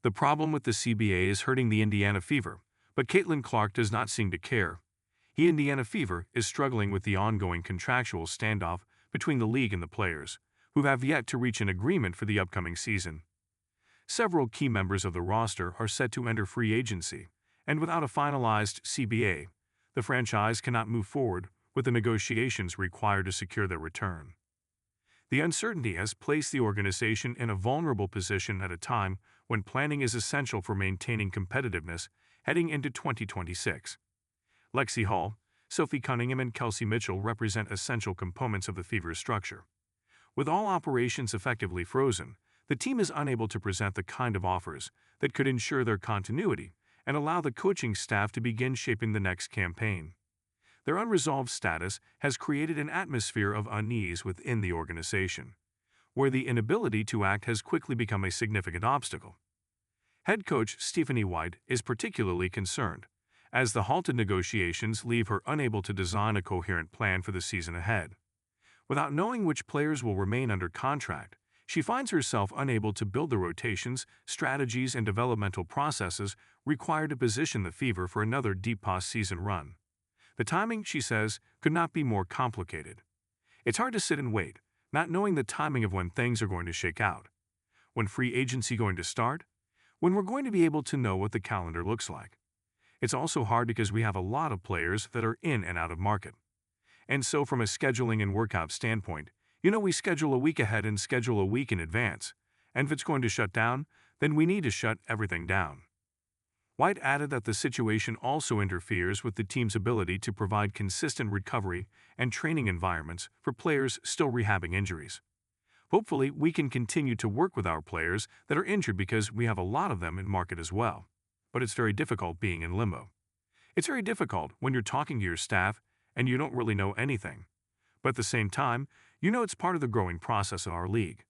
The problem with the CBA is hurting the Indiana Fever, but Caitlin Clark does not seem to care. Indiana Fever is struggling with the ongoing contractual standoff between the league and the players, who have yet to reach an agreement for the upcoming season. Several key members of the roster are set to enter free agency, and without a finalized CBA, the franchise cannot move forward with the negotiations required to secure their return. The uncertainty has placed the organization in a vulnerable position at a time when planning is essential for maintaining competitiveness heading into 2026. Lexi Hull, Sophie Cunningham, and Kelsey Mitchell represent essential components of the Fever's structure. With all operations effectively frozen, the team is unable to present the kind of offers that could ensure their continuity and allow the coaching staff to begin shaping the next campaign. Their unresolved status has created an atmosphere of unease within the organization, where the inability to act has quickly become a significant obstacle. Head coach Stephanie White is particularly concerned, as the halted negotiations leave her unable to design a coherent plan for the season ahead. Without knowing which players will remain under contract, she finds herself unable to build the rotations, strategies, and developmental processes required to position the Fever for another deep postseason run. The timing, she says, could not be more complicated. It's hard to sit and wait, not knowing the timing of when things are going to shake out. When free agency going to start? When we're going to be able to know what the calendar looks like. It's also hard because we have a lot of players that are in and out of market. And so from a scheduling and workout standpoint, we schedule a week ahead and schedule a week in advance. And if it's going to shut down, then we need to shut everything down. White added that the situation also interferes with the team's ability to provide consistent recovery and training environments for players still rehabbing injuries. Hopefully, we can continue to work with our players that are injured because we have a lot of them in market as well. But it's very difficult being in limbo. It's very difficult when you're talking to your staff and you don't really know anything. But at the same time, it's part of the growing process of our league.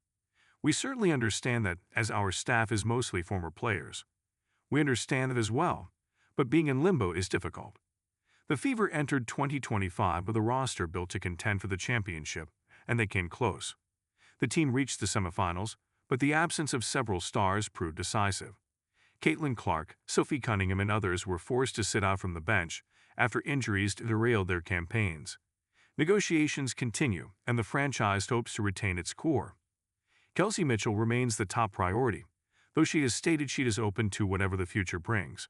We certainly understand that, as our staff is mostly former players. We understand that as well, but being in limbo is difficult. The Fever entered 2025 with a roster built to contend for the championship, and they came close. The team reached the semifinals, but the absence of several stars proved decisive. Caitlin Clark, Sophie Cunningham, and others were forced to sit out from the bench after injuries derailed their campaigns. Negotiations continue, and the franchise hopes to retain its core. Kelsey Mitchell remains the top priority, though she has stated she is open to whatever the future brings.